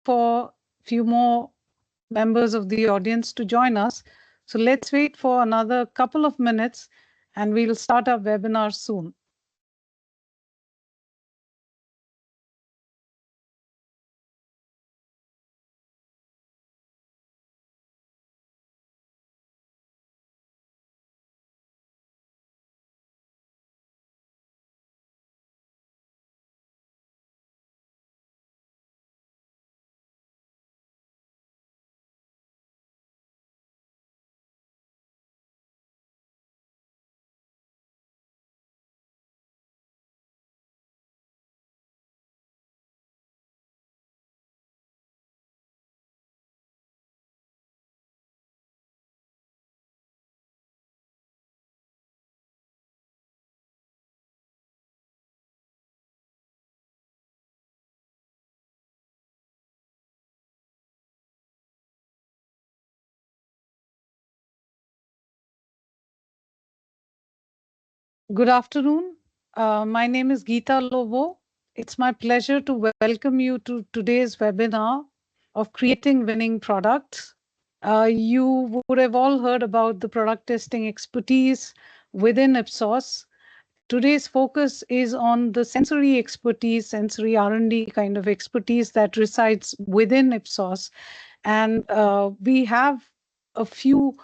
for a few more members of the audience to join us. So let's wait for another couple of minutes and we'll start our webinar soon. Good afternoon. My name is Geeta Lobo. It's my pleasure to welcome you to today's webinar of Creating Winning Products. You would have all heard about the product testing expertise within Ipsos. Today's focus is on the sensory expertise, sensory R&D kind of expertise that resides within Ipsos. And we have a few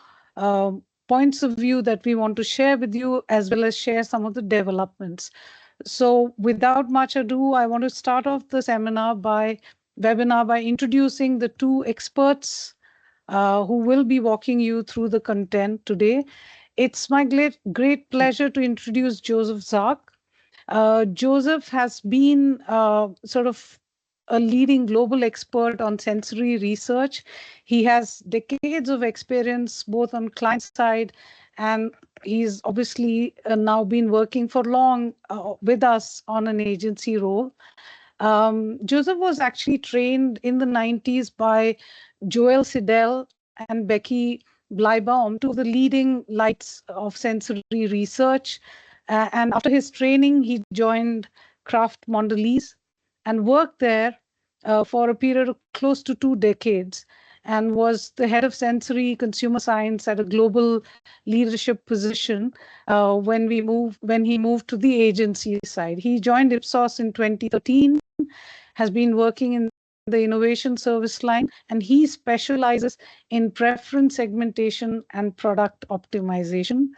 points of view that we want to share with you, as well as share some of the developments. So without much ado, I want to start off the webinar by introducing the two experts who will be walking you through the content today. It's my great pleasure to introduce Josef Zach. Josef has been sort of a leading global expert on sensory research. He has decades of experience both on client side, and he's obviously now been working for long with us on an agency role. Josef was actually trained in the 90s by Joel Siddell and Becky Bleibaum, two of the leading lights of sensory research. And after his training, he joined Kraft Mondelez and worked there for a period of close to 2 decades, and was the head of sensory consumer science at a global leadership position when he moved to the agency side. He joined Ipsos in 2013, has been working in the innovation service line, and he specializes in preference segmentation and product optimization.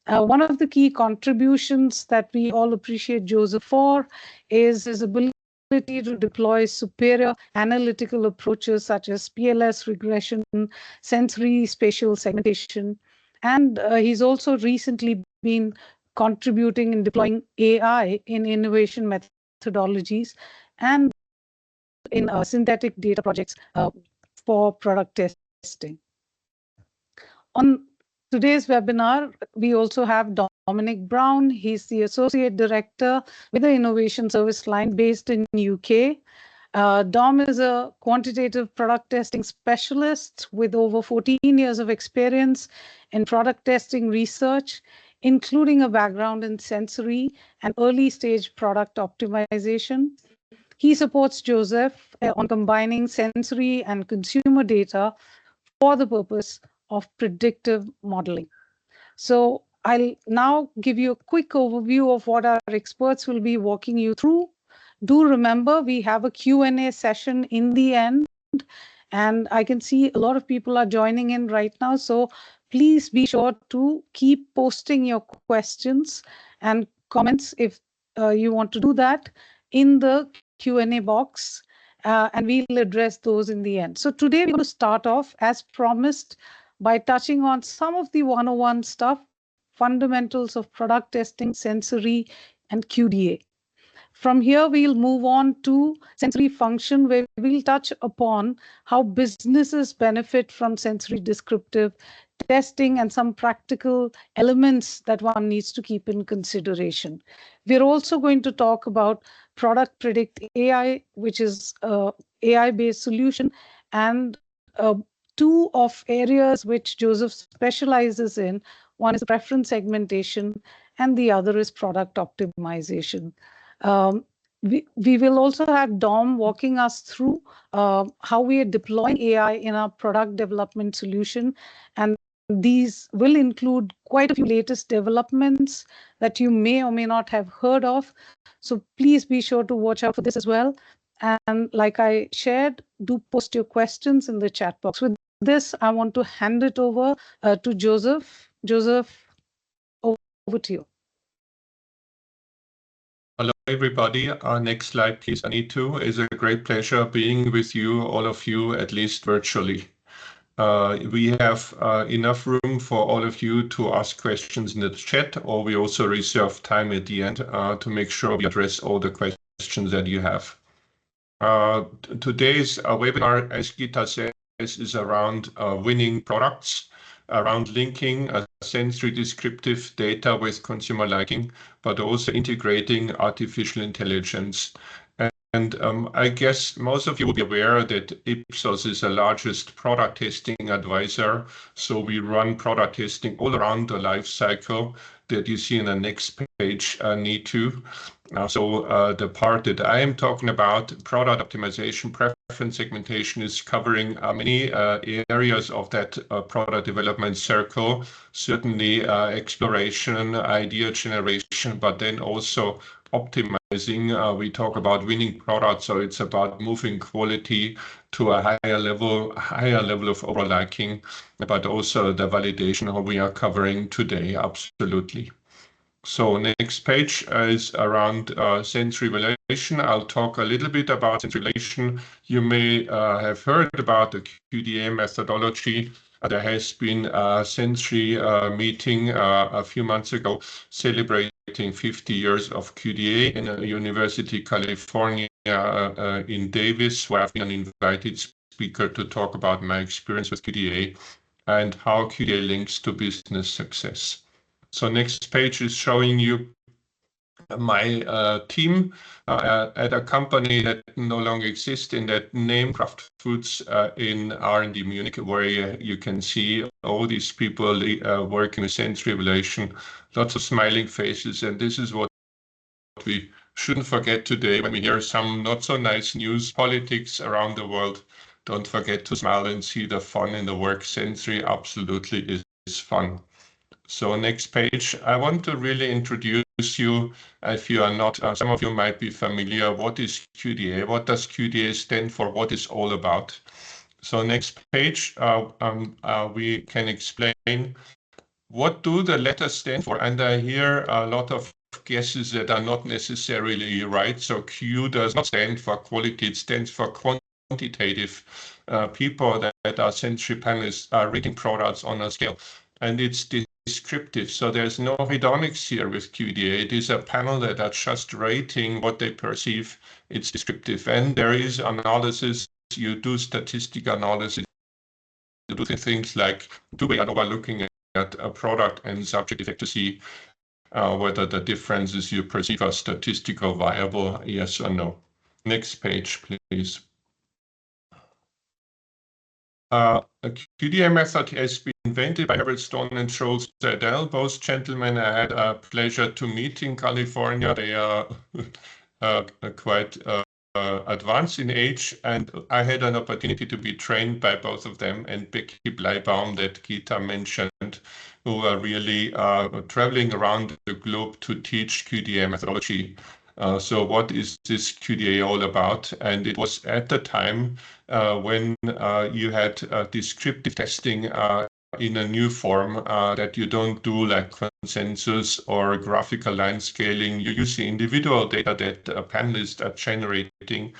One of the key contributions that we all appreciate Josef for is his ability to deploy superior analytical approaches such as PLS regression, sensory spatial segmentation, and he's also recently been contributing in deploying AI in innovation methodologies and in synthetic data projects for product testing. On today's webinar, we also have Dominic Brown. He's the Associate Director with the Innovation Service Line based in UK. Dom is a quantitative product testing specialist with over 14 years of experience in product testing research, including a background in sensory and early stage product optimization. He supports Josef on combining sensory and consumer data for the purpose of predictive modeling. So I'll now give you a quick overview of what our experts will be walking you through. Do remember, we have a Q&A session in the end, and I can see a lot of people are joining in right now. So please be sure to keep posting your questions and comments if you want to do that in the Q&A box, and we'll address those in the end. So today we're going to start off, as promised, by touching on some of the 101 stuff, fundamentals of product testing, sensory, and QDA. From here, we'll move on to sensory function, where we'll touch upon how businesses benefit from sensory descriptive testing and some practical elements that one needs to keep in consideration. We're also going to talk about Product Predict AI, which is an AI-based solution, and two of areas which Josef specializes in. One is preference segmentation, and the other is product optimization. We will also have Dom walking us through how we are deploying AI in our product development solution. And these will include quite a few latest developments that you may or may not have heard of. So please be sure to watch out for this as well. And like I shared, do post your questions in the chat box. With this, I want to hand it over to Joseph. Joseph, over to you. Hello, everybody. Next slide, please. Anita. It's a great pleasure being with you, all of you, at least virtually. We have enough room for all of you to ask questions in the chat, or we also reserve time at the end to make sure we address all the questions that you have. Today's webinar, as Gita says, is around winning products, around linking sensory descriptive data with consumer liking, but also integrating artificial intelligence. And I guess most of you will be aware that Ipsos is the largest product testing advisor. So we run product testing all around the life cycle that you see in the next page, need to. The part that I am talking about, product optimization, preference segmentation, is covering many areas of that product development circle. Certainly exploration, idea generation, but then also optimizing. We talk about winning products, so it's about moving quality to a higher level of overall liking, but also the validation how we are covering today. Absolutely. So next page is around sensory evaluation. I'll talk a little bit about sensory evaluation. You may have heard about the QDA methodology. There has been a sensory meeting a few months ago celebrating 50 years of QDA in a University of California in Davis, where I've been an invited speaker to talk about my experience with QDA and how QDA links to business success. So next page is showing you my team at a company that no longer exists in that name, Kraft Foods, in R&D Munich, where you can see all these people working with sensory evaluation, lots of smiling faces. And this is what we shouldn't forget today when we hear some not so nice news, politics around the world. Don't forget to smile and see the fun in the work. Sensory absolutely is fun. So next page, I want to really introduce you, if you are not, some of you might be familiar, what is QDA? What does QDA stand for? What is all about? So next page, we can explain what do the letters stand for? And I hear a lot of guesses that are not necessarily right. So Q does not stand for quality, it stands for quantitative. People that are sensory panelists are rating products on a scale. And it's descriptive. So there's no hedonics here with QDA. It is a panel that are just rating what they perceive. It's descriptive. And there is analysis. You do statistical analysis. You do things like two-way ANOVA, looking at a product and subject effect to see whether the differences you perceive are statistical viable, yes or no. Next page, please. A QDA method has been invented by Everett Stone and Schultz Seidel. Both gentlemen I had a pleasure to meet in California. They are quite advanced in age, and I had an opportunity to be trained by both of them and Becky Bleibaum that Gita mentioned, who are really traveling around the globe to teach QDA methodology. So what is this QDA all about? And it was at the time when you had descriptive testing in a new form that you don't do like consensus or graphical line scaling. You use the individual data that panelists are generating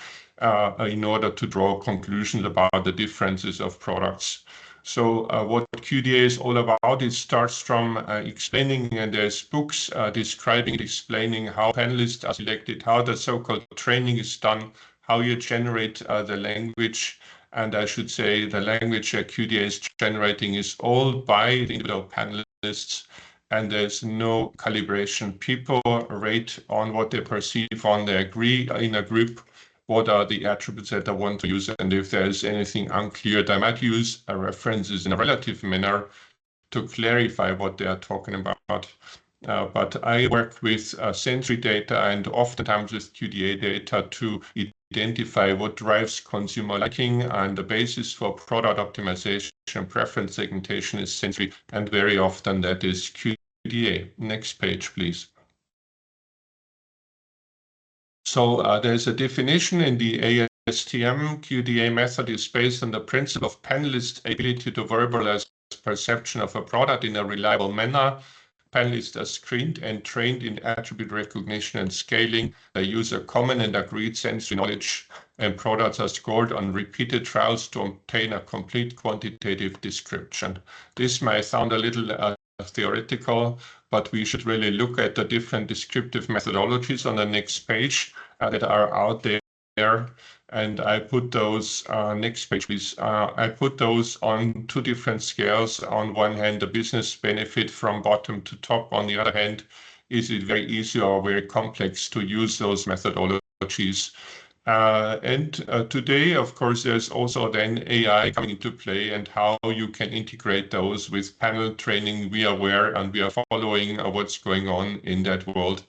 in order to draw conclusions about the differences of products. So what QDA is all about, it starts from explaining, and there's books describing, explaining how panelists are selected, how the so-called training is done, how you generate the language. And I should say the language QDA is generating is all by the individual panelists, and there's no calibration. People rate on what they perceive on, they agree in a group what are the attributes that I want to use, and if there is anything unclear, they might use a references in a relative manner to clarify what they are talking about. But I work with sensory data and oftentimes with QDA data to identify what drives consumer liking, and the basis for product optimization, preference segmentation is sensory, and very often that is QDA. Next page, please. So there's a definition in the ASTM. QDA method is based on the principle of panelists' ability to verbalize perception of a product in a reliable manner. Panelists are screened and trained in attribute recognition and scaling. They use a common and agreed sensory knowledge, and products are scored on repeated trials to obtain a complete quantitative description. This might sound a little theoretical, but we should really look at the different descriptive methodologies on the next page that are out there. And I put those, next page please, I put those on two different scales. On one hand, the business benefit from bottom to top. On the other hand, is it very easy or very complex to use those methodologies? Today, of course, there's also then AI coming into play, and how you can integrate those with panel training. We are aware and we are following what's going on in that world.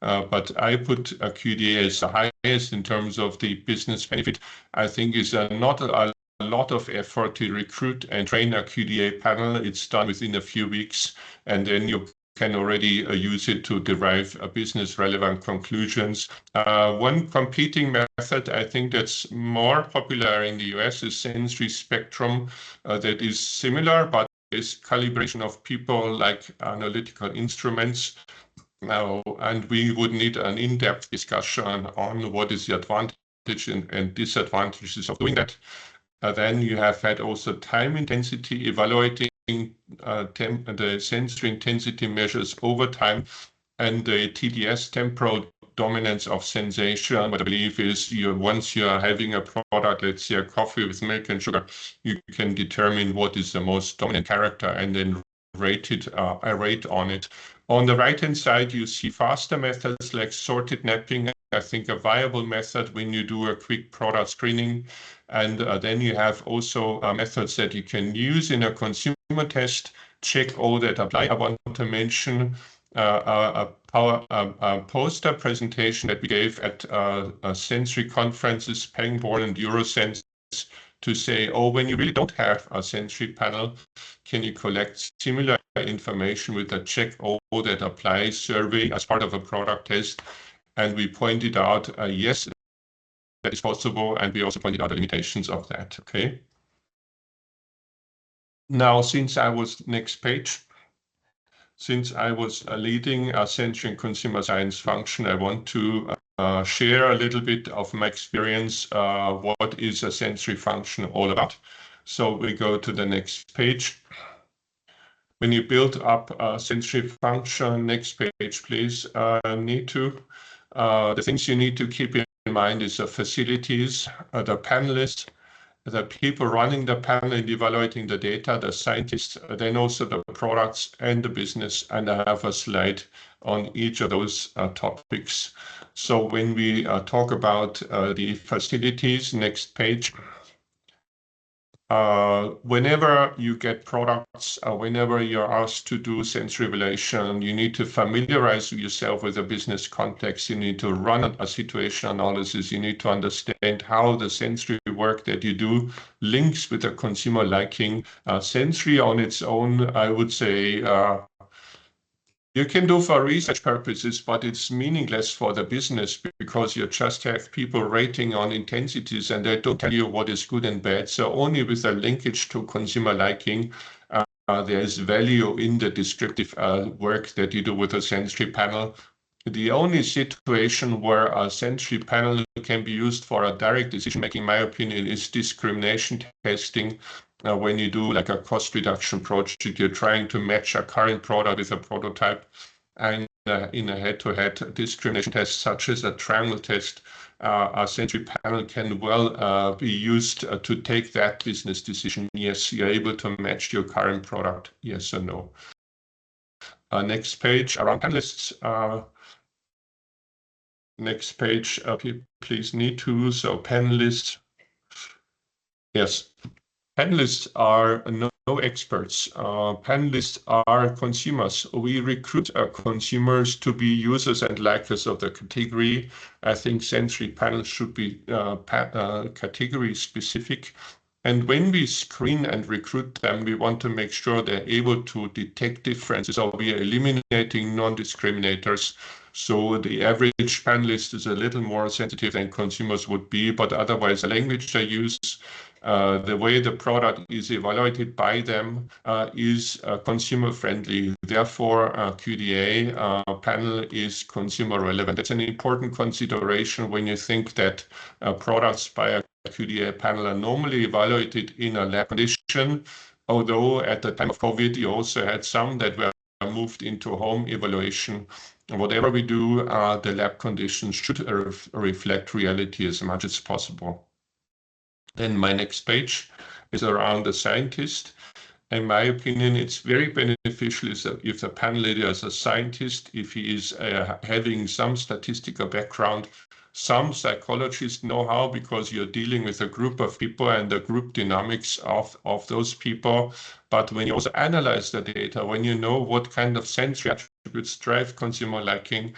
But I put QDA as the highest in terms of the business benefit. I think is not a lot of effort to recruit and train a QDA panel. It's done within a few weeks, and then you can already use it to derive business relevant conclusions. One competing method I think that's more popular in the US is sensory spectrum, that is similar, but is calibration of people like analytical instruments. Now, and we would need an in-depth discussion on what is the advantage and disadvantages of doing that. Then you have had also time intensity, evaluating the sensory intensity measures over time, and the TDS, temporal dominance of sensation. What I believe is once you are having a product, let's say a coffee with milk and sugar, you can determine what is the most dominant character and then rate it, I rate on it. On the right-hand side, you see faster methods like sorted napping. I think a viable method when you do a quick product screening. And then you have also methods that you can use in a consumer test, check all that apply. I want to mention a poster presentation that we gave at a sensory conferences, Pangborn and Eurosense, to say, oh, when you really don't have a sensory panel, can you collect similar information with a check all that applies survey as part of a product test? And we pointed out, yes, that is possible, and we also pointed out the limitations of that, okay? Now, next page, since I was leading a sensory and consumer science function, I want to share a little bit of my experience, what is a sensory function all about. So we go to the next page. When you build up a sensory function, next page, please, the things you need to keep in mind is the facilities, the panelists, the people running the panel and evaluating the data, the scientists, then also the products and the business. And I have a slide on each of those topics. So when we talk about the facilities, next page, whenever you get products, whenever you're asked to do sensory evaluation, you need to familiarize yourself with the business context. You need to run a situation analysis. You need to understand how the sensory work that you do links with the consumer liking. Sensory on its own, I would say, you can do for research purposes, but it's meaningless for the business because you just have people rating on intensities and they don't tell you what is good and bad. So only with a linkage to consumer liking, there is value in the descriptive work that you do with a sensory panel. The only situation where a sensory panel can be used for a direct decision-making, in my opinion, is discrimination testing. When you do like a cost reduction project, you're trying to match a current product with a prototype, and in a head-to-head discrimination test, such as a triangle test, a sensory panel can well be used to take that business decision. Yes, you're able to match your current product, yes or no. Next page, around panelists. Next page, please need to, so panelists. Yes, panelists are experts. Panelists are consumers. We recruit consumers to be users and likers of the category. I think sensory panels should be category specific. And when we screen and recruit them, we want to make sure they're able to detect differences. So we are eliminating non-discriminators. So the average panelist is a little more sensitive than consumers would be, but otherwise the language they use, the way the product is evaluated by them is consumer friendly. Therefore, QDA panel is consumer relevant. That's an important consideration when you think that products by a QDA panel are normally evaluated in a lab condition, although at the time of COVID, you also had some that were moved into home evaluation. Whatever we do, the lab conditions should reflect reality as much as possible. Then my next page is around the scientist. In my opinion, it's very beneficial if the panel leader is a scientist, if he is having some statistical background, some psychologist know-how, because you're dealing with a group of people and the group dynamics of those people. But when you also analyze the data, when you know what kind of sensory attributes drive consumer liking,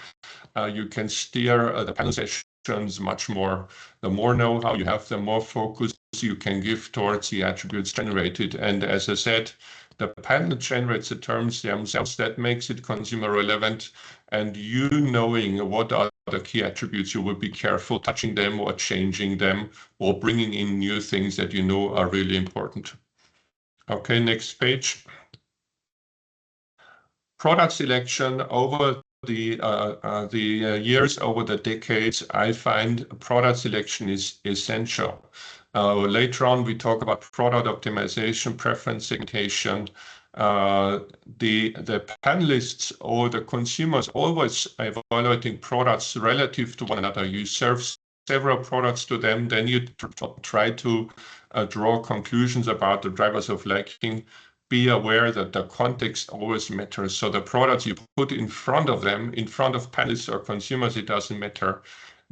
you can steer the panel sessions much more. The more know-how you have, the more focus you can give towards the attributes generated. And as I said, the panel generates the terms themselves. That makes it consumer relevant. And you knowing what are the key attributes, you will be careful touching them or changing them or bringing in new things that you know are really important. Okay, next page. Product selection over the years, over the decades, I find product selection is essential. Later on, we talk about product optimization, preference segmentation. The panelists or the consumers always evaluating products relative to one another. You serve several products to them, then you try to draw conclusions about the drivers of liking. Be aware that the context always matters. So the products you put in front of them, in front of panelists or consumers, it doesn't matter.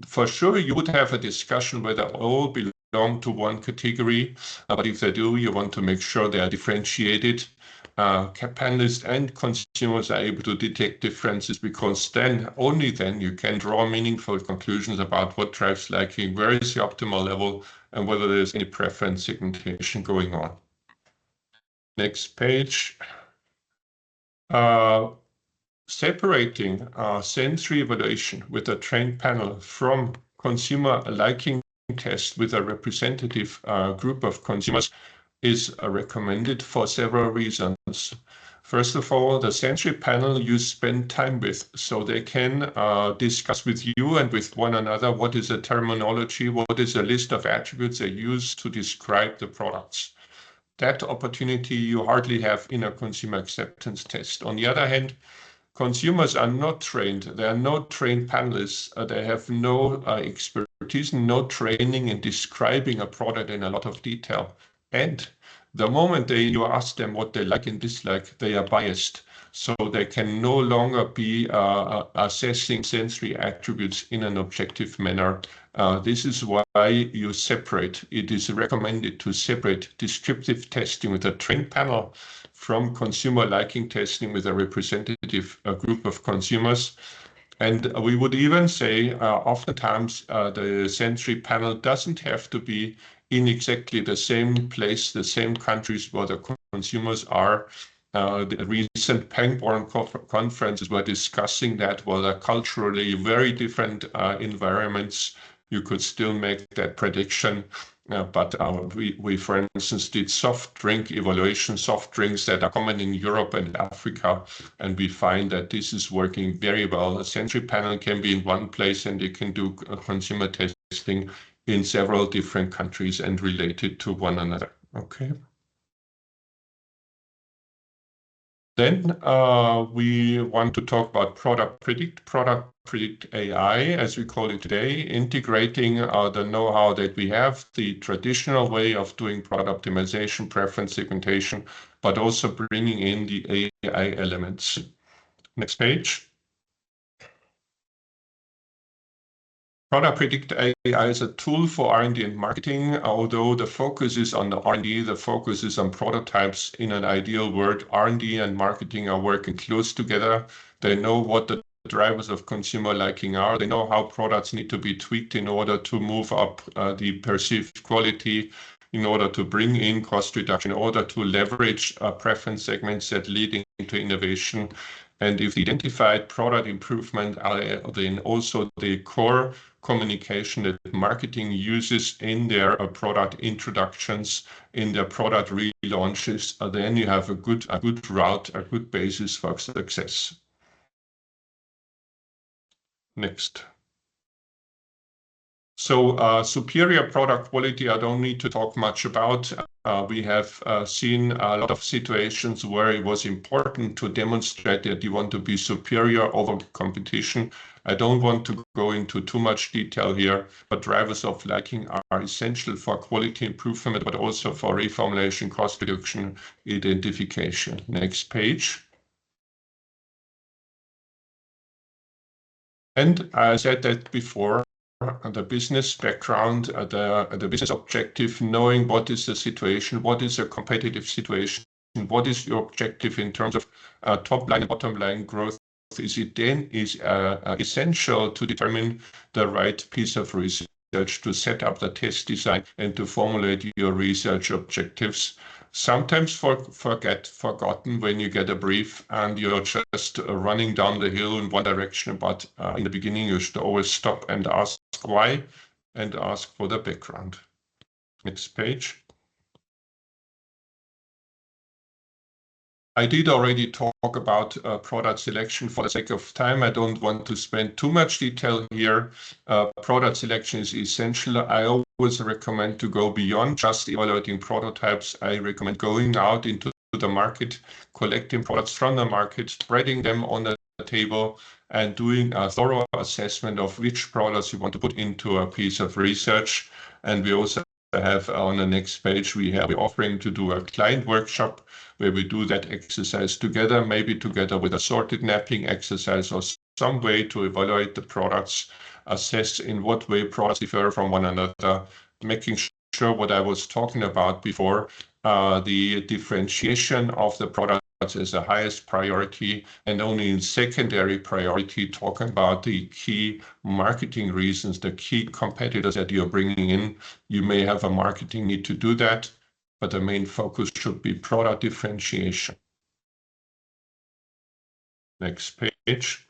For sure, you would have a discussion whether all belong to one category, but if they do, you want to make sure they are differentiated. Panelists and consumers are able to detect differences, because then, only then, you can draw meaningful conclusions about what drives liking, where is the optimal level, and whether there's any preference segmentation going on. Next page. Separating sensory evaluation with a trained panel from consumer liking test with a representative group of consumers is recommended for several reasons. First of all, the sensory panel you spend time with, so they can discuss with you and with one another what is the terminology, what is the list of attributes they use to describe the products. That opportunity you hardly have in a consumer acceptance test. On the other hand, consumers are not trained. They are not trained panelists. They have no expertise, no training in describing a product in a lot of detail. And the moment you ask them what they like and dislike, they are biased. So they can no longer be assessing sensory attributes in an objective manner. This is why you separate. It is recommended to separate descriptive testing with a trained panel from consumer liking testing with a representative group of consumers. And we would even say oftentimes the sensory panel doesn't have to be in exactly the same place, the same countries where the consumers are. The recent Pangborn conferences were discussing that, while they're culturally very different environments, you could still make that prediction. But we, for instance, did soft drink evaluation, soft drinks that are common in Europe and Africa, and we find that this is working very well. A sensory panel can be in one place, and you can do consumer testing in several different countries and related to one another. Okay. Then we want to talk about Product Predict AI, as we call it today, integrating the know-how that we have, the traditional way of doing product optimization, preference segmentation, but also bringing in the AI elements. Next page. Product Predict AI is a tool for R&D and marketing. Although the focus is on the R&D, the focus is on prototypes. In an ideal world, R&D and marketing are working close together. They know what the drivers of consumer liking are. They know how products need to be tweaked in order to move up the perceived quality, in order to bring in cost reduction, in order to leverage preference segments that lead into innovation. And if the identified product improvement are then also the core communication that marketing uses in their product introductions, in their product relaunches, then you have a good route, a good basis for success. Next. So superior product quality, I don't need to talk much about. We have seen a lot of situations where it was important to demonstrate that you want to be superior over competition. I don't want to go into too much detail here, but drivers of liking are essential for quality improvement, but also for reformulation, cost reduction, identification. Next page. And I said that before, the business background, the business objective, knowing what is the situation, what is a competitive situation, what is your objective in terms of top line and bottom line growth, is essential to determine the right piece of research, to set up the test design and to formulate your research objectives. Sometimes forgotten when you get a brief and you're just running down the hill in one direction, but in the beginning you should always stop and ask why and ask for the background. Next page. I did already talk about product selection. For the sake of time, I don't want to spend too much detail here. Product selection is essential. I always recommend to go beyond just evaluating prototypes. I recommend going out into the market, collecting products from the market, spreading them on the table, and doing a thorough assessment of which products you want to put into a piece of research. And we also have on the next page, we're offering to do a client workshop where we do that exercise together, maybe together with a sorted mapping exercise or some way to evaluate the products, assess in what way products differ from one another, making sure what I was talking about before, the differentiation of the products as the highest priority, and only in secondary priority talking about the key marketing reasons, the key competitors that you're bringing in. You may have a marketing need to do that, but the main focus should be product differentiation. Next page.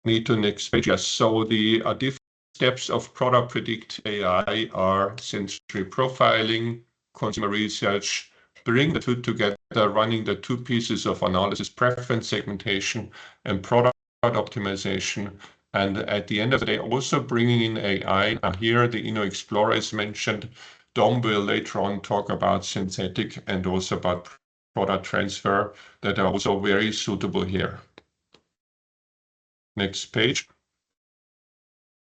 Need to next page. Yes, so the different steps of Product Predict AI are sensory profiling, consumer research, bring the two together, running the two pieces of analysis, preference segmentation and product optimization. And at the end of the day, also bringing in AI. And here the InnoExplorer is mentioned. Dom will later on talk about synthetic and also about product transfer that are also very suitable here. Next page.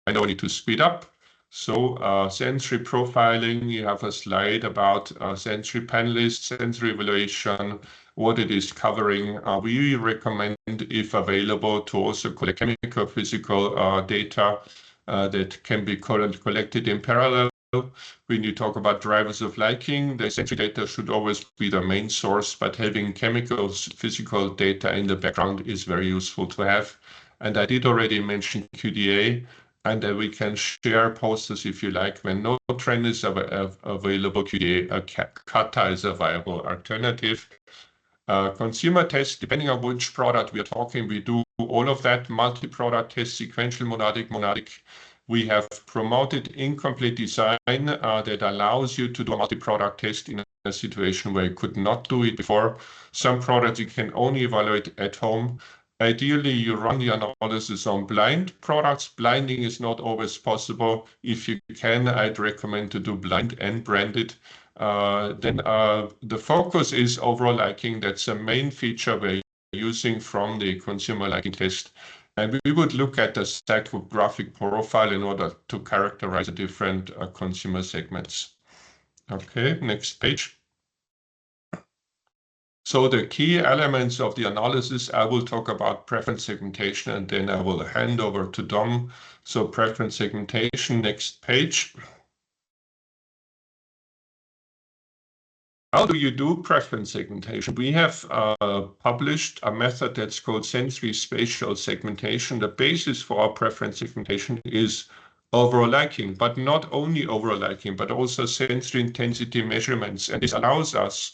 I know I need to speed up. So sensory profiling, you have a slide about sensory panelists, sensory evaluation, what it is covering. We recommend, if available, to also collect chemical, physical data that can be collected in parallel. When you talk about drivers of liking, the sensory data should always be the main source, but having chemicals, physical data in the background is very useful to have. And I did already mention QDA, and we can share posters if you like. When no trend is available, QDA, Kata is a viable alternative. Consumer tests, depending on which product we are talking, we do all of that. Multi-product test, sequential, monadic. We have promoted incomplete design that allows you to do a multi-product test in a situation where you could not do it before. Some products you can only evaluate at home. Ideally, you run the analysis on blind products. Blinding is not always possible. If you can, I'd recommend to do blind and branded. Then the focus is overall liking. That's a main feature we're using from the consumer liking test. And we would look at the psychographic profile in order to characterize the different consumer segments. Okay, next page. So the key elements of the analysis, I will talk about preference segmentation, and then I will hand over to Dom. So preference segmentation, next page. How do you do preference segmentation? We have published a method that's called sensory spatial segmentation. The basis for our preference segmentation is overall liking, but not only overall liking, but also sensory intensity measurements. And this allows us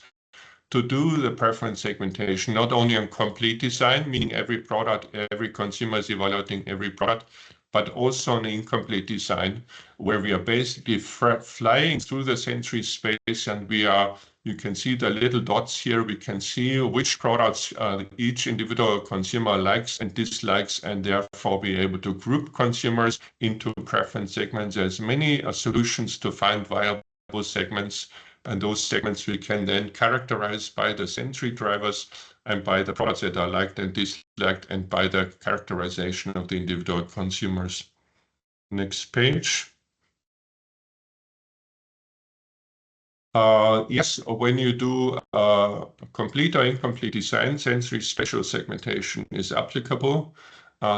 to do the preference segmentation, not only on complete design, meaning every product, every consumer is evaluating every product, but also on incomplete design, where we are basically flying through the sensory space, and you can see the little dots here. We can see which products each individual consumer likes and dislikes, and therefore be able to group consumers into preference segments. There's many solutions to find viable segments, and those segments we can then characterize by the sensory drivers and by the products that are liked and disliked, and by the characterization of the individual consumers. Next page. Yes, when you do complete or incomplete design, sensory spatial segmentation is applicable.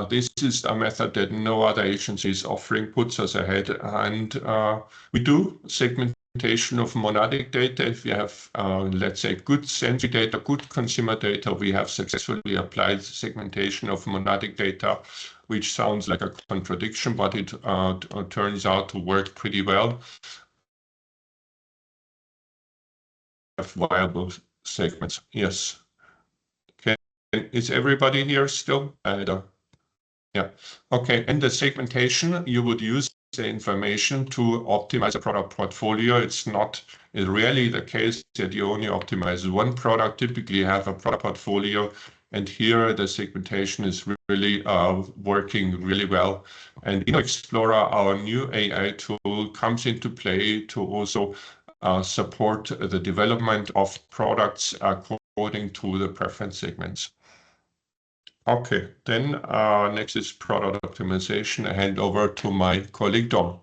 This is a method that no other agency is offering, puts us ahead, and we do segmentation of monadic data. If you have, let's say, good sensory data, good consumer data, we have successfully applied segmentation of monadic data, which sounds like a contradiction, but it turns out to work pretty well. Have viable segments. Yes. Okay. Is everybody here still? Yeah. Okay. In the segmentation, you would use the information to optimize a product portfolio. It's rarely the case that you only optimize one product. Typically, you have a product portfolio, and here the segmentation is really working really well. And InnoExplorer, our new AI tool, comes into play to also support the development of products according to the preference segments. Okay, then next is product optimization. I hand over to my colleague Dom.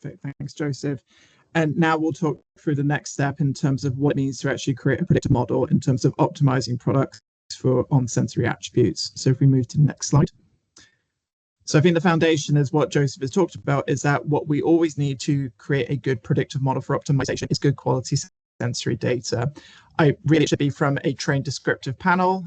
Perfect, thanks, Joseph. And now we'll talk through the next step in terms of what it means to actually create a predictive model in terms of optimizing products on sensory attributes. So if we move to the next slide. So I think the foundation is what Joseph has talked about, is that what we always need to create a good predictive model for optimization is good quality sensory data. It should be from a trained descriptive panel,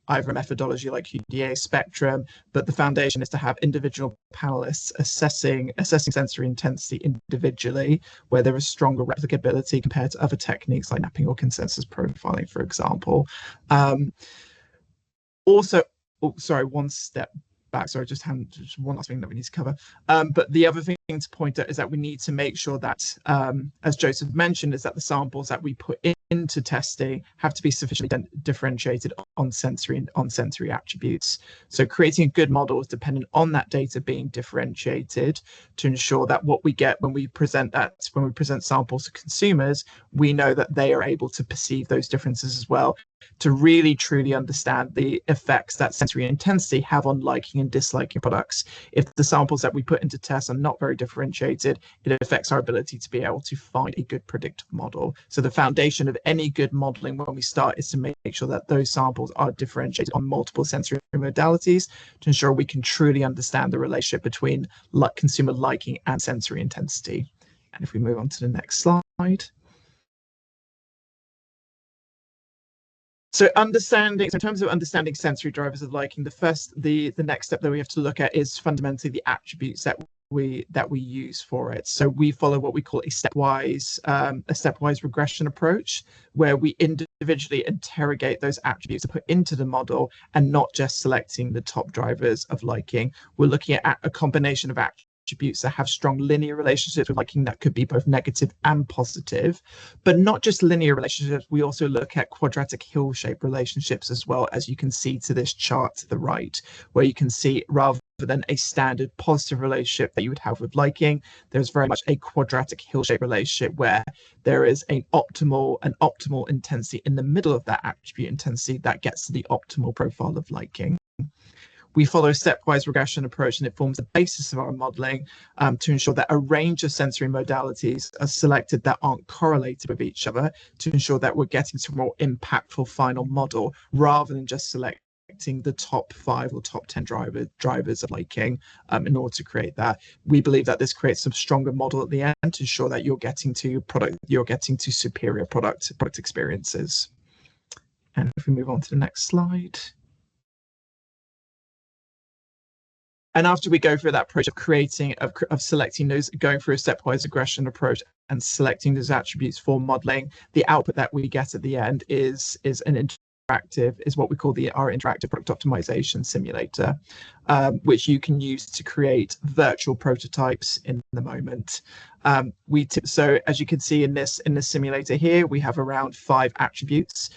either a methodology like QDA Spectrum, but the foundation is to have individual panelists assessing sensory intensity individually, where there is stronger replicability compared to other techniques like mapping or consensus profiling, for example. Also, sorry, one step back. Sorry, just one last thing that we need to cover. But the other thing to point out is that we need to make sure that, as Joseph mentioned, is that the samples that we put into testing have to be sufficiently differentiated on sensory attributes. So creating a good model is dependent on that data being differentiated to ensure that what we get when we present samples to consumers, we know that they are able to perceive those differences as well, to really truly understand the effects that sensory intensity have on liking and disliking products. If the samples that we put into tests are not very differentiated, it affects our ability to be able to find a good predictive model. So the foundation of any good modeling when we start is to make sure that those samples are differentiated on multiple sensory modalities to ensure we can truly understand the relationship between consumer liking and sensory intensity. And if we move on to the next slide. So in terms of understanding sensory drivers of liking, the next step that we have to look at is fundamentally the attributes that we use for it. So we follow what we call a stepwise regression approach, where we individually interrogate those attributes to put into the model and not just selecting the top drivers of liking. We're looking at a combination of attributes that have strong linear relationships with liking that could be both negative and positive, but not just linear relationships. We also look at quadratic hill shape relationships as well, as you can see to this chart to the right, where you can see rather than a standard positive relationship that you would have with liking, there's very much a quadratic hill shape relationship where there is an optimal intensity in the middle of that attribute intensity that gets to the optimal profile of liking. We follow a stepwise regression approach, and it forms the basis of our modeling to ensure that a range of sensory modalities are selected that aren't correlated with each other, to ensure that we're getting to a more impactful final model rather than just selecting the top 5 or top 10 drivers of liking in order to create that. We believe that this creates a stronger model at the end to ensure that you're getting to superior product experiences. And if we move on to the next slide. And after we go through that approach of selecting those, going through a stepwise regression approach and selecting those attributes for modeling, the output that we get at the end is what we call our interactive product optimization simulator, which you can use to create virtual prototypes in the moment. So as you can see in this simulator here, we have around 5 attributes.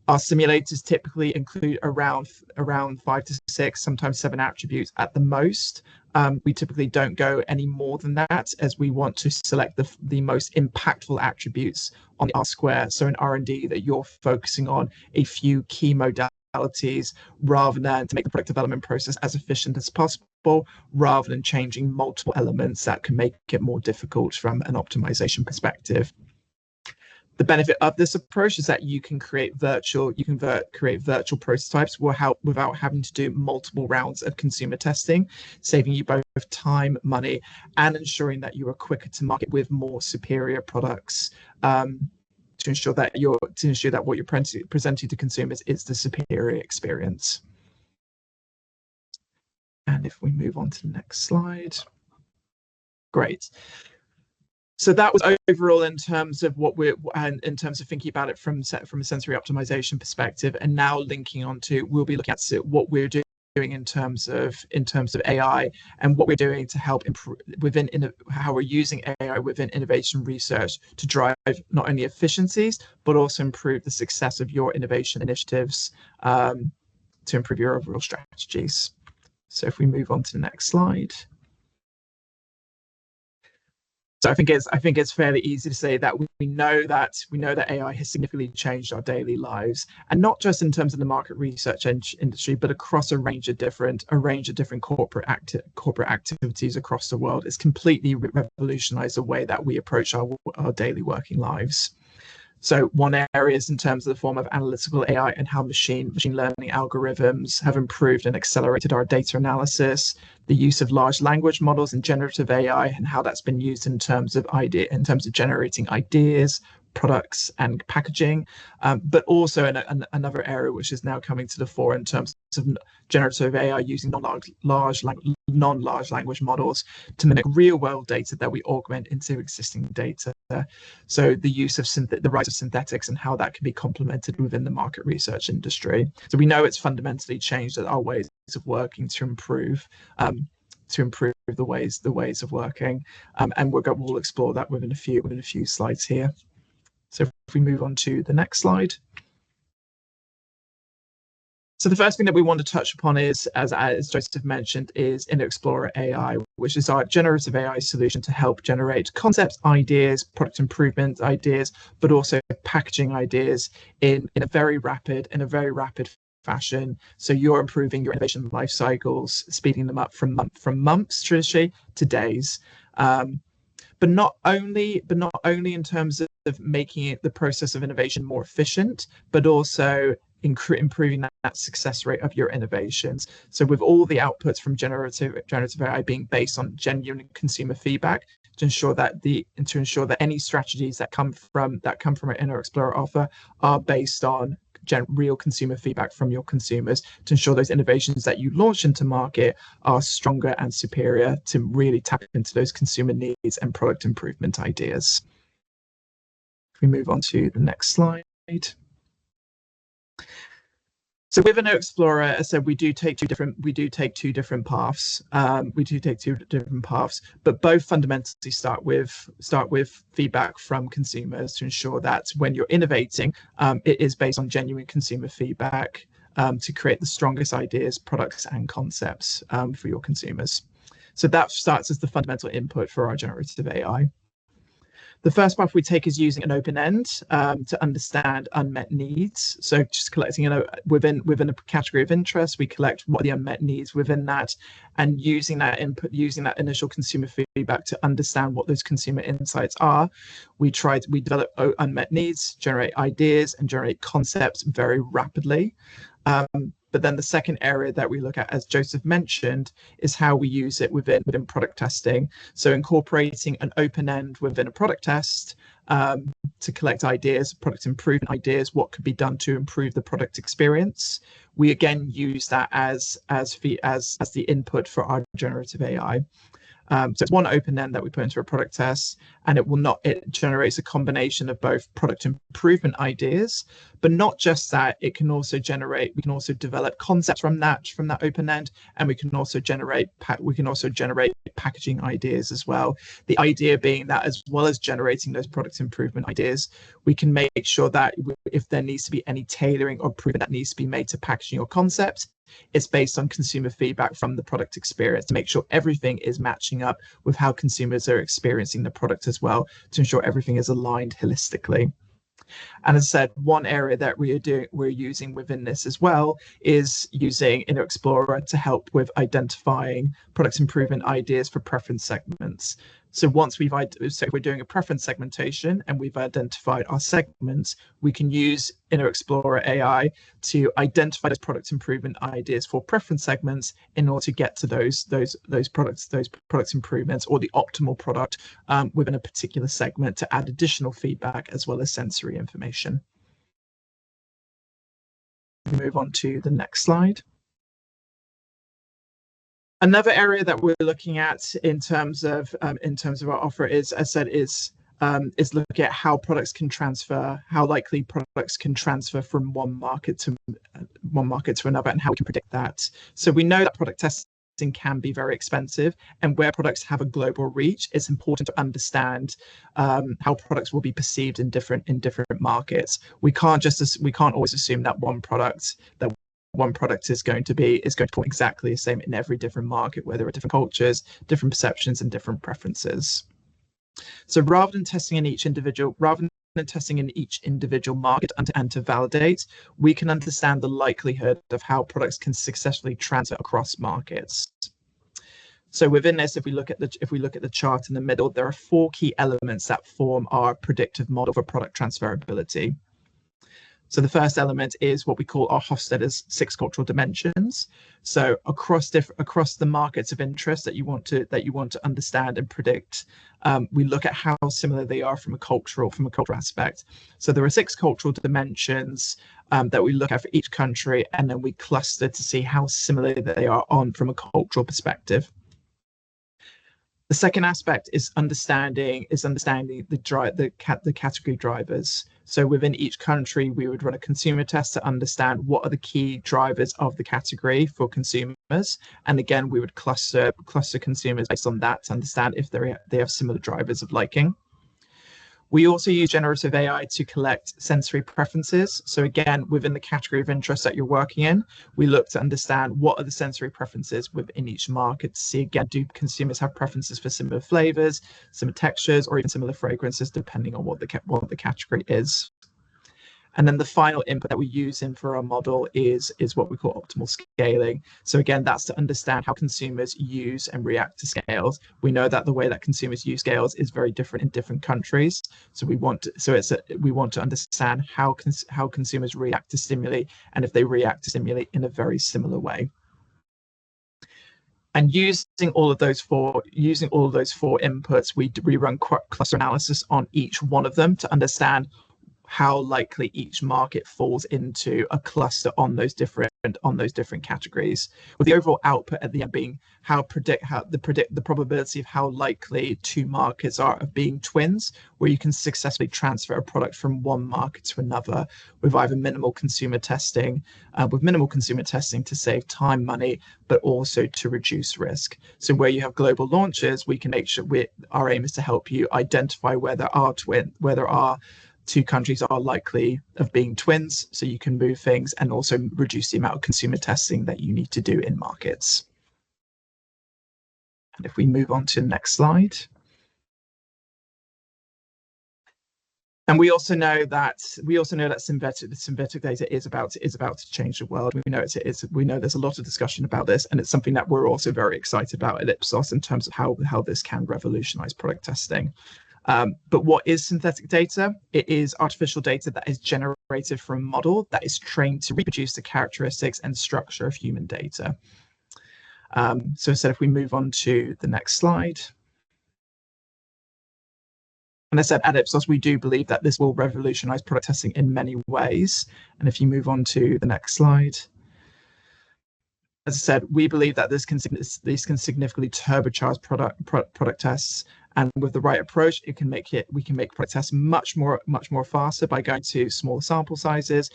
Our simulators typically include around 5 to 6, sometimes 7 attributes at the most. We typically don't go any more than that, as we want to select the most impactful attributes on the R-square. So in R&D, that you're focusing on a few key modalities rather than to make the product development process as efficient as possible, rather than changing multiple elements that can make it more difficult from an optimization perspective. The benefit of this approach is that you can create virtual prototypes without having to do multiple rounds of consumer testing, saving you both time, money, and ensuring that you are quicker to market with more superior products, to ensure that what you're presenting to consumers is the superior experience. And if we move on to the next slide. Great. So that was overall in terms of in terms of thinking about it from a sensory optimization perspective, and now linking onto, we'll be looking at what we're doing in terms of AI and what we're doing to help improve how we're using AI within innovation research to drive not only efficiencies but also improve the success of your innovation initiatives, to improve your overall strategies. So if we move on to the next slide. So I think it's fairly easy to say that we know that AI has significantly changed our daily lives, and not just in terms of the market research industry, but across a range of different corporate activities across the world. It's completely revolutionized the way that we approach our daily working lives. So one area is in terms of the form of analytical AI and how machine learning algorithms have improved and accelerated our data analysis, the use of large language models and generative AI, and how that's been used in terms of generating ideas, products, and packaging, but also in another area which is now coming to the fore in terms of generative AI using non-large language models to mimic real-world data that we augment into existing data. So the use of the rise of synthetics and how that can be complemented within the market research industry. So we know it's fundamentally changed our ways of working to improve the ways of working, and we'll explore that within a few slides here. So if we move on to the next slide. So the first thing that we want to touch upon is, as Joseph mentioned, is InnoExplorer AI, which is our generative AI solution to help generate concepts, ideas, product improvement ideas, but also packaging ideas in a very rapid fashion. So you're improving your innovation life cycles, speeding them up from months traditionally to days. But not only in terms of making the process of innovation more efficient, but also improving that success rate of your innovations. So with all the outputs from generative AI being based on genuine consumer feedback, to ensure that any strategies that come from our InnoExplorer offer are based on real consumer feedback from your consumers, to ensure those innovations that you launch into market are stronger and superior to really tap into those consumer needs and product improvement ideas. If we move on to the next slide. So with InnoExplorer, as I said, we do take two different paths. But both fundamentally start with feedback from consumers to ensure that when you're innovating, it is based on genuine consumer feedback, to create the strongest ideas, products, and concepts for your consumers. So that starts as the fundamental input for our generative AI. The first path we take is using an open end to understand unmet needs. So just collecting, within a category of interest, we collect what are the unmet needs within that, and using that input, using that initial consumer feedback to understand what those consumer insights are. We develop unmet needs, generate ideas, and generate concepts very rapidly. But then the second area that we look at, as Joseph mentioned, is how we use it within product testing. So incorporating an open end within a product test to collect ideas, product improvement ideas, what could be done to improve the product experience. We again use that as the input for our generative AI. So it's one open end that we put into a product test, and it generates a combination of both product improvement ideas, but not just that. We can also develop concepts from that open end, and we can also generate packaging ideas as well. The idea being that, as well as generating those product improvement ideas, we can make sure that if there needs to be any tailoring or improvement that needs to be made to packaging or concept, it's based on consumer feedback from the product experience to make sure everything is matching up with how consumers are experiencing the product as well, to ensure everything is aligned holistically. And as I said, one area that we're using within this as well is using Inner Explorer to help with identifying product improvement ideas for preference segments. So if we're doing a preference segmentation and we've identified our segments, we can use Inner Explorer AI to identify those product improvement ideas for preference segments in order to get to those product improvements, or the optimal product within a particular segment, to add additional feedback as well as sensory information. We move on to the next slide. Another area that we're looking at in terms of our offer is, as I said, is looking at how products can transfer, how likely products can transfer from one market to another, and how we can predict that. So we know that product testing can be very expensive, and where products have a global reach, it's important to understand how products will be perceived in different markets. We can't always assume that one product is going to perform exactly the same in every different market, where there are different cultures, different perceptions, and different preferences. So rather than testing in each individual market and to validate, we can understand the likelihood of how products can successfully transfer across markets. So within this, if we look at the chart in the middle, there are 4 key elements that form our predictive model for product transferability. So the first element is what we call our Hofstede's 6 cultural dimensions. So across the markets of interest that you want to understand and predict, we look at how similar they are from a cultural aspect. So there are 6 cultural dimensions that we look at for each country, and then we cluster to see how similar they are from a cultural perspective. The second aspect is understanding the category drivers. So within each country, we would run a consumer test to understand what are the key drivers of the category for consumers. And again, we would cluster consumers based on that to understand if they have similar drivers of liking. We also use generative AI to collect sensory preferences. So again, within the category of interest that you're working in, we look to understand what are the sensory preferences within each market to see, again, do consumers have preferences for similar flavors, similar textures, or even similar fragrances, depending on what the category is. And then the final input that we use for our model is what we call optimal scaling. So again, that's to understand how consumers use and react to scales. We know that the way that consumers use scales is very different in different countries. So we want to understand how consumers react to stimuli, and if they react to stimuli in a very similar way. And using all of those four inputs, we run cluster analysis on each one of them to understand how likely each market falls into a cluster on those different categories, with the overall output at the end being the probability of how likely 2 markets are of being twins, where you can successfully transfer a product from one market to another with either minimal consumer testing to save time, money, but also to reduce risk. So where you have global launches, we can make sure our aim is to help you identify where there are 2 countries are likely of being twins, so you can move things and also reduce the amount of consumer testing that you need to do in markets. And if we move on to the next slide. And we also know that synthetic data is about to change the world. We know there's a lot of discussion about this, and it's something that we're also very excited about at Ipsos in terms of how this can revolutionize product testing. But what is synthetic data? It is artificial data that is generated from a model that is trained to reproduce the characteristics and structure of human data. So instead, if we move on to the next slide. And I said at Ipsos, we do believe that this will revolutionize product testing in many ways. And if you move on to the next slide. As I said, we believe that these can significantly turbocharge product tests, and with the right approach, we can make product tests much more faster by going to smaller sample sizes,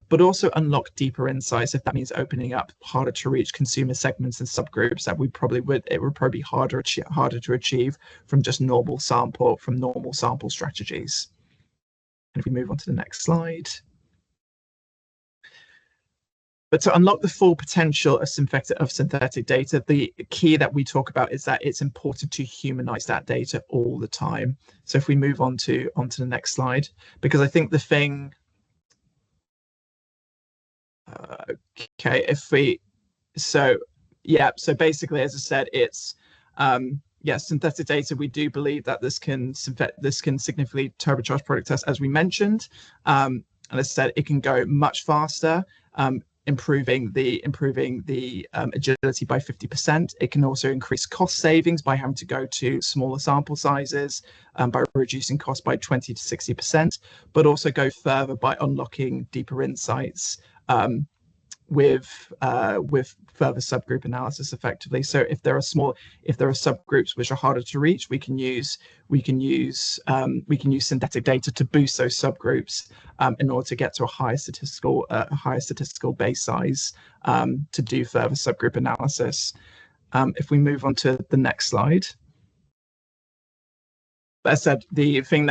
but also unlock deeper insights if that means opening up harder to reach consumer segments and subgroups that it would probably be harder to achieve from just normal sample strategies. And if we move on to the next slide. But to unlock the full potential of synthetic data, the key that we talk about is that it's important to humanize that data all the time. So if we move on to the next slide, because I think the thing, so basically, as I said, it's synthetic data. We do believe that this can significantly turbocharge product tests, as we mentioned, and as I said, it can go much faster. Improving the agility by 50%. It can also increase cost savings by having to go to smaller sample sizes, by reducing costs by 20 to 60%, but also go further by unlocking deeper insights with further subgroup analysis effectively. So if there are subgroups which are harder to reach, we can use synthetic data to boost those subgroups in order to get to a higher statistical base size to do further subgroup analysis. If we move on to the next slide. As I said, the thing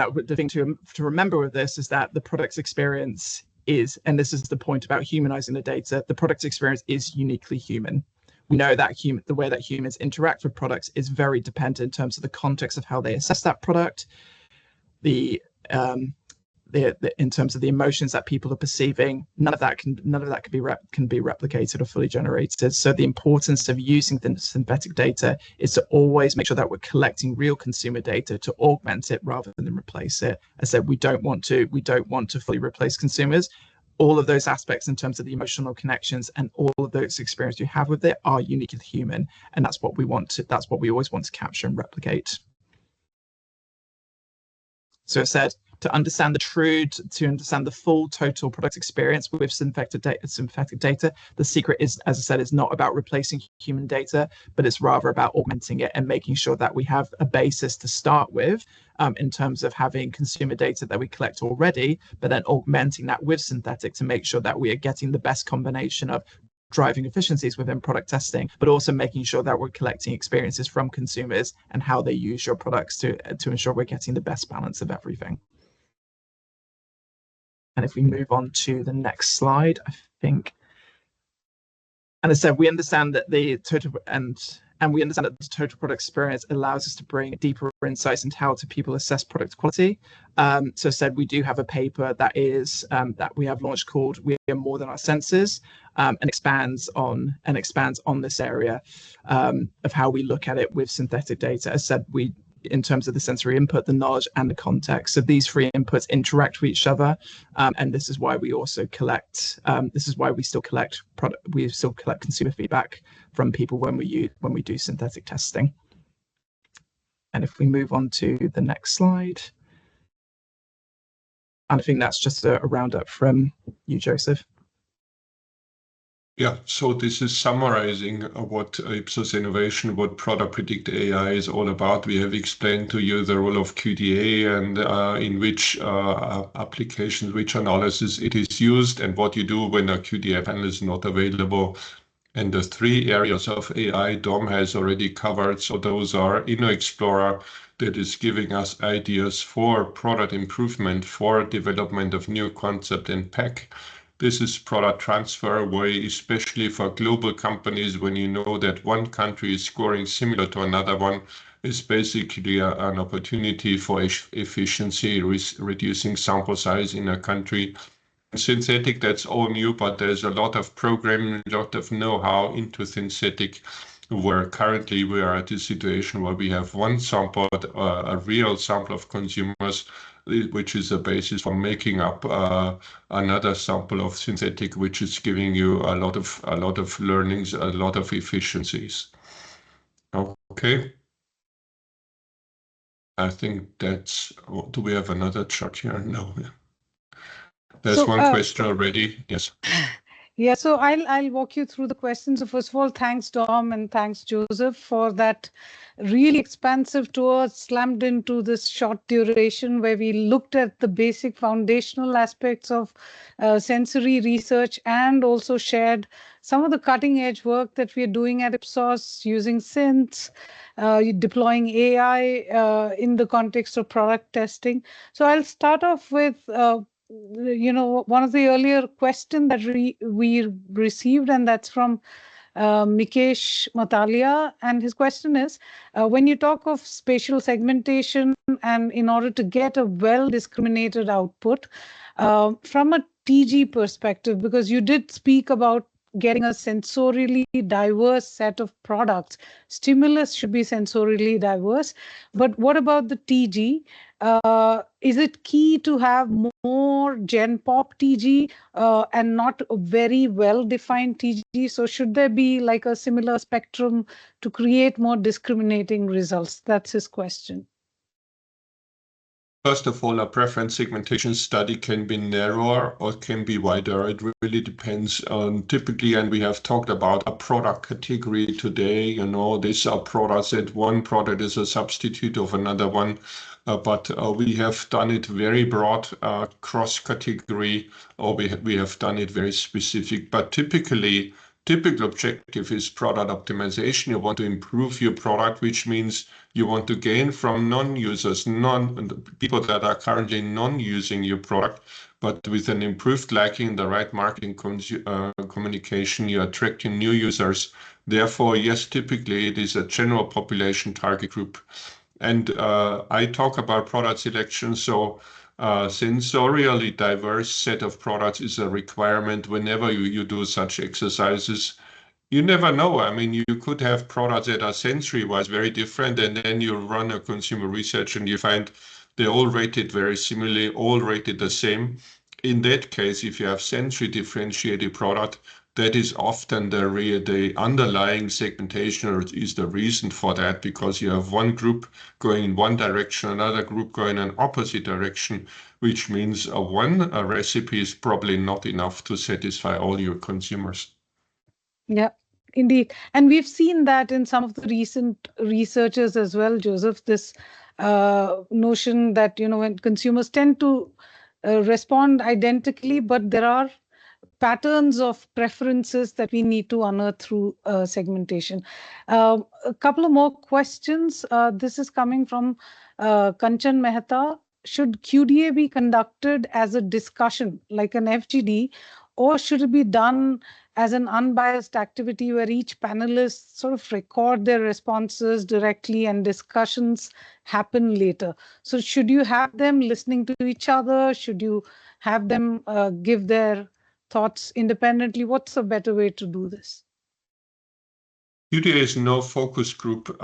to remember with this is that the product's experience is, and this is the point about humanizing the data, the product experience is uniquely human. We know that the way that humans interact with products is very dependent in terms of the context of how they assess that product, in terms of the emotions that people are perceiving. None of that can be replicated or fully generated. So the importance of using the synthetic data is to always make sure that we're collecting real consumer data to augment it rather than replace it. As I said, we don't want to fully replace consumers. All of those aspects in terms of the emotional connections and all of those experiences you have with it are uniquely human, and that's what we always want to capture and replicate. So it said, to understand the full total product experience with synthetic data, the secret is, as I said, is not about replacing human data, but it's rather about augmenting it and making sure that we have a basis to start with in terms of having consumer data that we collect already, but then augmenting that with synthetic to make sure that we are getting the best combination of driving efficiencies within product testing, but also making sure that we're collecting experiences from consumers and how they use your products to ensure we're getting the best balance of everything. And if we move on to the next slide, I think, and as I said, we understand that the total product experience allows us to bring deeper insights into how people assess product quality. So said, we do have a paper that we have launched called "We Are More Than Our Senses," and expands on this area of how we look at it with synthetic data. As I said, in terms of the sensory input, the knowledge, and the context. So these three inputs interact with each other, and this is why we also collect. We still collect consumer feedback from people when we do synthetic testing. And if we move on to the next slide, and I think that's just a roundup from you, Joseph. Yeah, so this is summarizing what Ipsos Innovation, what Product Predict AI is all about. We have explained to you the role of QDA and in which applications, which analysis it is used, and what you do when a QDA panel is not available. And the three areas of AI Dom has already covered. So those are InnoExplorer, that is giving us ideas for product improvement, for development of new concept and pack. This is product transfer, where especially for global companies, when you know that one country is scoring similar to another one, is basically an opportunity for efficiency, reducing sample size in a country. Synthetic, that's all new, but there's a lot of programming, a lot of know-how into synthetic, where currently we are at a situation where we have one sample, a real sample of consumers, which is a basis for making up another sample of synthetic, which is giving you a lot of learnings, a lot of efficiencies. Okay. I think that's. Do we have another chart here? No. There's one question already. Yes. Yeah, so I'll walk you through the questions. So first of all, thanks Dom and thanks Joseph for that really expansive tour, slammed into this short duration where we looked at the basic foundational aspects of sensory research and also shared some of the cutting edge work that we're doing at Ipsos using synths, deploying AI in the context of product testing. So I'll start off with one of the earlier questions that we received, and that's from Mikesh Matalia. And his question is, when you talk of spatial segmentation and in order to get a well-discriminated output, from a TG perspective, because you did speak about getting a sensorially diverse set of products, stimulus should be sensorially diverse. But what about the TG? Is it key to have more Gen Pop TG and not a very well-defined TG? So should there be like a similar spectrum to create more discriminating results? That's his question. First of all, a preference segmentation study can be narrower or can be wider. It really depends on typically, and we have talked about a product category today. These are products that one product is a substitute of another one. But we have done it very broad, cross-category, or we have done it very specific. But typical objective is product optimization. You want to improve your product, which means you want to gain from non-users, people that are currently non-using your product, but with an improved liking, the right marketing communication, you're attracting new users. Therefore, yes, typically it is a general population target group. And I talk about product selection, so sensorially diverse set of products is a requirement whenever you do such exercises. You never know. I mean, you could have products that are sensory-wise very different, and then you run a consumer research and you find they're all rated very similarly, all rated the same. In that case, if you have sensory differentiated product, that is often the underlying segmentation is the reason for that, because you have one group going in one direction, another group going in an opposite direction, which means a recipe is probably not enough to satisfy all your consumers. Yeah, indeed. And we've seen that in some of the recent researchers as well, Joseph, this notion that, when consumers tend to respond identically, but there are patterns of preferences that we need to unearth through segmentation. A couple of more questions. This is coming from Kanchan Mehta. Should QDA be conducted as a discussion, like an FGD, or should it be done as an unbiased activity where each panelist sort of record their responses directly and discussions happen later? So should you have them listening to each other? Should you have them give their thoughts independently? What's a better way to do this? QDA is no focus group.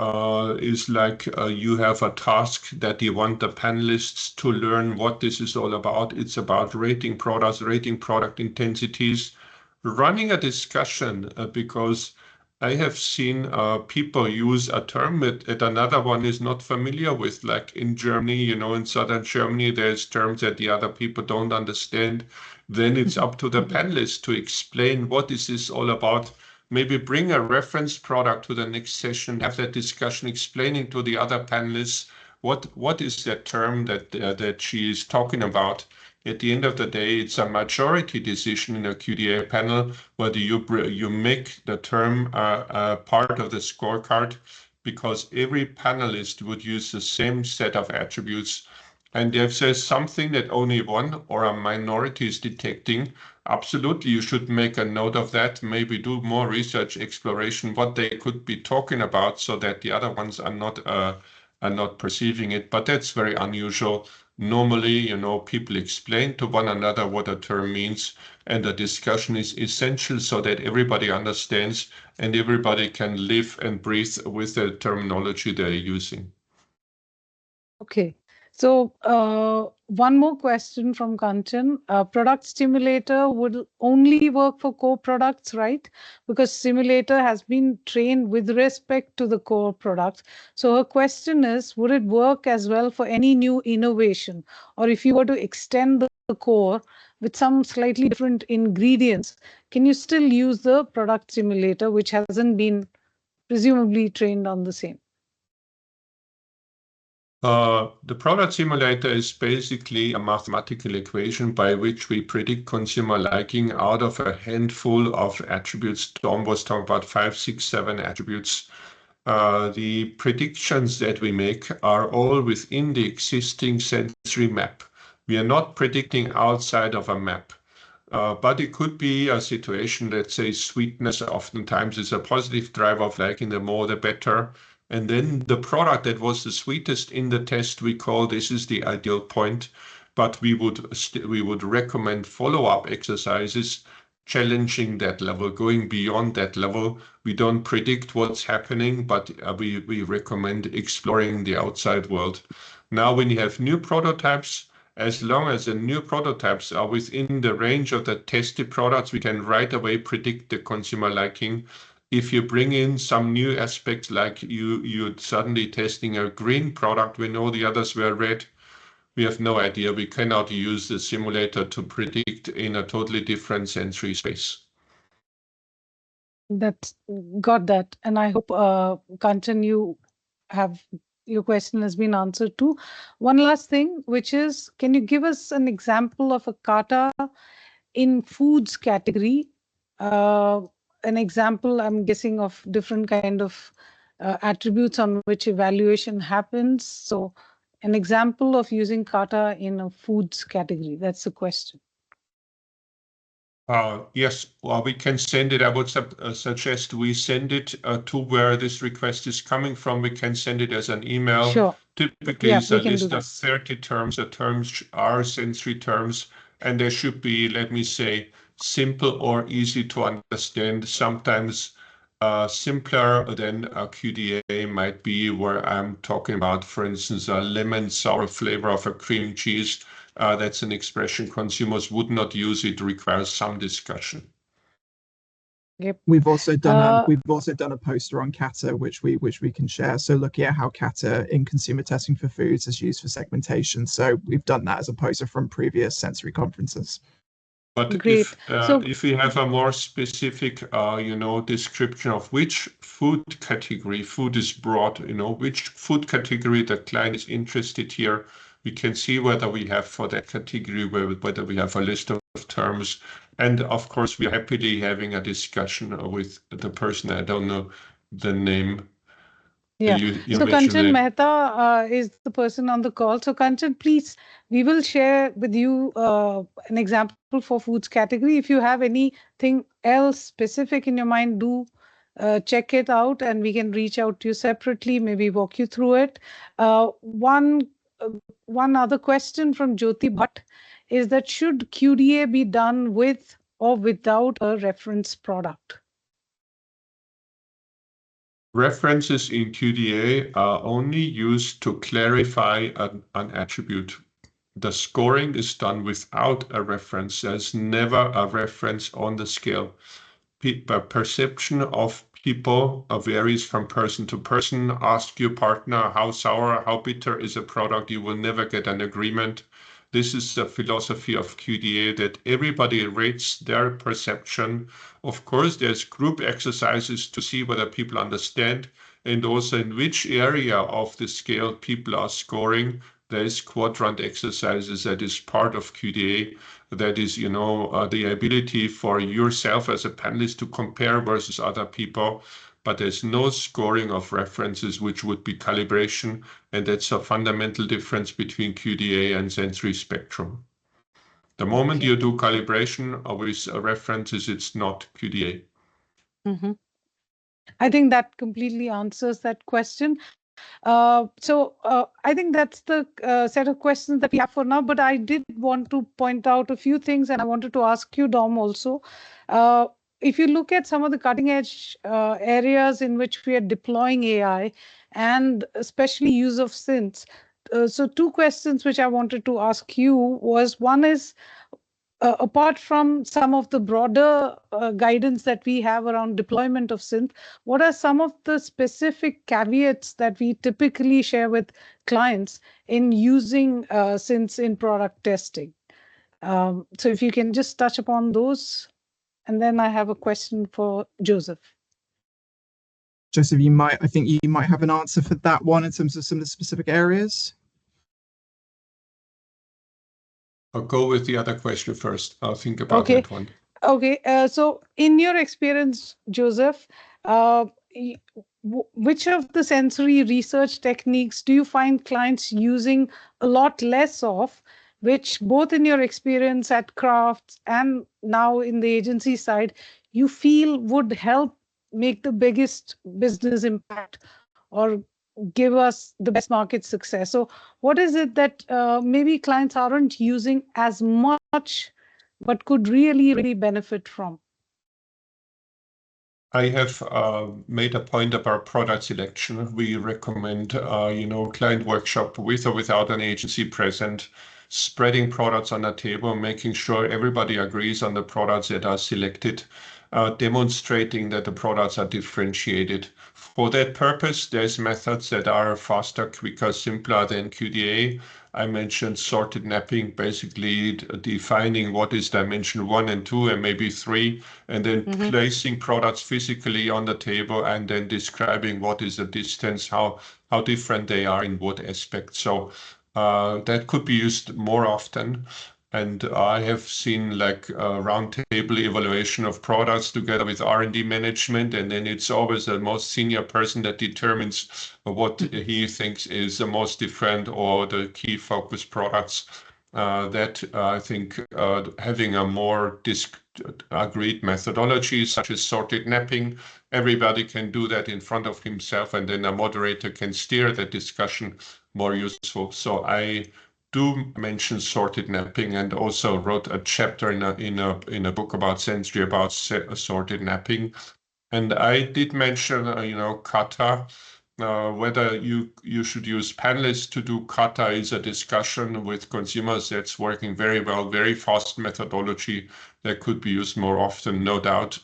Is like you have a task that you want the panelists to learn what this is all about. It's about rating products, rating product intensities, running a discussion, because I have seen people use a term that another one is not familiar with, like in Germany, in southern Germany, there's terms that the other people don't understand. Then it's up to the panelists to explain what is this all about. Maybe bring a reference product to the next session, have that discussion explaining to the other panelists what is that term that she is talking about. At the end of the day, it's a majority decision in a QDA panel whether you make the term part of the scorecard, because every panelist would use the same set of attributes. And if there's something that only one or a minority is detecting, absolutely, you should make a note of that, maybe do more research exploration, what they could be talking about, so that the other ones are not are not perceiving it, but that's very unusual. Normally, people explain to one another what a term means, and the discussion is essential so that everybody understands and everybody can live and breathe with the terminology they're using. Okay. So one more question from Kanchan. Product simulator would only work for core products, right? Because simulator has been trained with respect to the core products. So her question is, would it work as well for any new innovation? Or if you were to extend the core with some slightly different ingredients, can you still use the product simulator, which hasn't been presumably trained on the same? The product simulator is basically a mathematical equation by which we predict consumer liking out of a handful of attributes. Tom was talking about 5, 6, 7 attributes. The predictions that we make are all within the existing sensory map. We are not predicting outside of a map. But it could be a situation, let's say sweetness oftentimes is a positive driver of liking, the more the better. And then the product that was the sweetest in the test, we call this is the ideal point, but we would recommend follow-up exercises challenging that level, going beyond that level. We don't predict what's happening, but we recommend exploring the outside world. Now, when you have new prototypes, as long as the new prototypes are within the range of the tested products, we can right away predict the consumer liking. If you bring in some new aspects, like you're suddenly testing a green product when all the others were red, we have no idea. We cannot use the simulator to predict in a totally different sensory space. That's got that. And I hope, Kanchan, your question has been answered too. One last thing, which is, can you give us an example of a kata in foods category? An example, I'm guessing, of different kind of attributes on which evaluation happens. So an example of using kata in a foods category. That's the question. Yes, well, we can send it. I would suggest we send it to where this request is coming from. We can send it as an email. Sure. Typically, Yeah, it's a we can do list that. of 30 terms. The terms are sensory terms, and they should be, let me say, simple or easy to understand. Sometimes simpler than a QDA might be, where I'm talking about, for instance, a lemon sour flavor of a cream cheese. That's an expression consumers would not use. It requires some discussion. Yep. We've also done a poster on kata which we can share. So looking at how kata in consumer testing for foods is used for segmentation. So we've done that as a poster from previous sensory conferences. But Great. if we have a more specific, description of which food category, food is broad, which food category the client is interested here, we can see whether we have for that category, whether we have a list of terms. And of course, we're happily having a discussion with the person. I don't know the name. Yeah. So Kanchan Mehta is the person on the call. So Kanchan, please, we will share with you an example for foods category. If you have anything else specific in your mind, do check it out and we can reach out to you separately, maybe walk you through it. One other question from Jyoti Bhatt is that should QDA be done with or without a reference product? References in QDA are only used to clarify an attribute. The scoring is done without a reference. There's never a reference on the scale. Perception of people varies from person to person. Ask your partner how sour, how bitter is a product. You will never get an agreement. This is the philosophy of QDA, that everybody rates their perception. Of course, there's group exercises to see whether people understand and also in which area of the scale people are scoring. There's quadrant exercises that is part of QDA. That is, the ability for yourself as a panelist to compare versus other people. But there's no scoring of references, which would be calibration. And that's a fundamental difference between QDA and sensory spectrum. The moment you do calibration with references, it's not QDA. I think that completely answers that question. I think that's the set of questions that we have for now, but I did want to point out a few things, and I wanted to ask you, Dom, also. If you look at some of the cutting edge areas in which we are deploying AI, and especially use of synths, so two questions which I wanted to ask you was, one is, apart from some of the broader guidance that we have around deployment of synth, what are some of the specific caveats that we typically share with clients in using synths in product testing? So if you can just touch upon those, and then I have a question for Joseph. Joseph, I think you might have an answer for that one in terms of some of the specific areas. I'll go with the other question first. I'll think about that one. Okay. So in your experience, Joseph, which of the sensory research techniques do you find clients using a lot less of, which both in your experience at Crafts and now in the agency side, you feel would help make the biggest business impact or give us the best market success? So what is it that maybe clients aren't using as much, but could really, really benefit from? I have made a point about product selection. We recommend, client workshop with or without an agency present, spreading products on the table, making sure everybody agrees on the products that are selected, demonstrating that the products are differentiated. For that purpose, there's methods that are faster, quicker, simpler than QDA. I mentioned sorted mapping, basically defining what is dimension 1 and 2 and maybe 3, and then placing products physically on the table and then describing what is the distance, how different they are in what aspect. So that could be used more often. And I have seen like a roundtable evaluation of products together with R&D management, and then it's always the most senior person that determines what he thinks is the most different or the key focus products. I think having a more agreed methodology, such as sorted mapping, everybody can do that in front of himself, and then a moderator can steer the discussion more useful. So I do mention sorted mapping, and also wrote a chapter in a book about sensory about sorted mapping. And I did mention kata. Whether you should use panelists to do kata is a discussion with consumers that's working very well, very fast methodology that could be used more often, no doubt.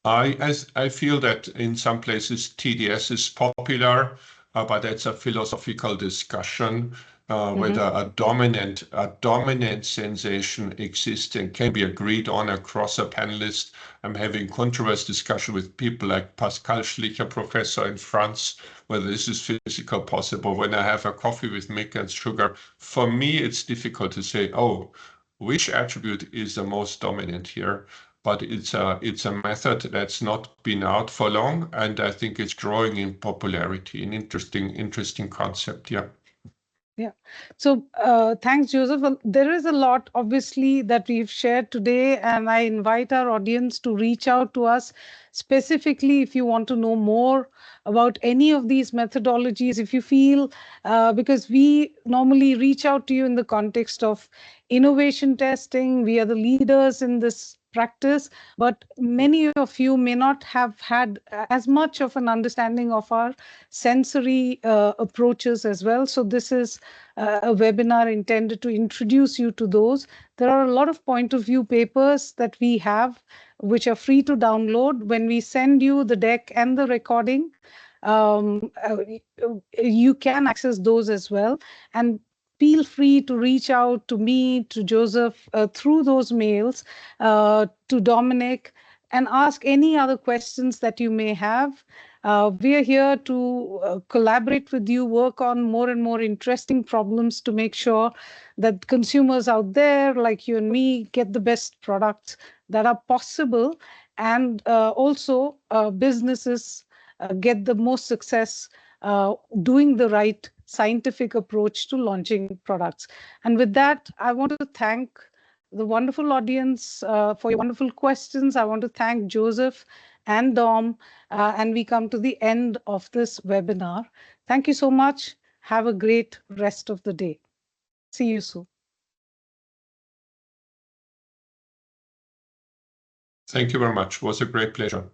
I feel that in some places TDS is popular, but that's a philosophical discussion. Whether a dominant sensation exists and can be agreed on across a panelist. I'm having controversial discussion with people like Pascal Schlicher, professor in France, whether this is physical possible. When I have a coffee with milk and sugar, for me, it's difficult to say, oh, which attribute is the most dominant here? But it's a method that's not been out for long, and I think it's growing in popularity. An interesting concept, yeah. Yeah. So thanks, Joseph. Well, there is a lot, obviously, that we've shared today, and I invite our audience to reach out to us specifically if you want to know more about any of these methodologies. If you feel, because we normally reach out to you in the context of innovation testing, we are the leaders in this practice, but many of you may not have had as much of an understanding of our sensory approaches as well. So this is a webinar intended to introduce you to those. There are a lot of point of view papers that we have, which are free to download. When we send you the deck and the recording, you can access those as well. And feel free to reach out to me, to Joseph, through those mails, to Dominic, and ask any other questions that you may have. We are here to collaborate with you, work on more and more interesting problems to make sure that consumers out there, like you and me, get the best products that are possible, and also businesses get the most success doing the right scientific approach to launching products. And with that, I want to thank the wonderful audience for your wonderful questions. I want to thank Joseph and Dom, and we come to the end of this webinar. Thank you so much. Have a great rest of the day. See you soon. Thank you very much. It was a great pleasure.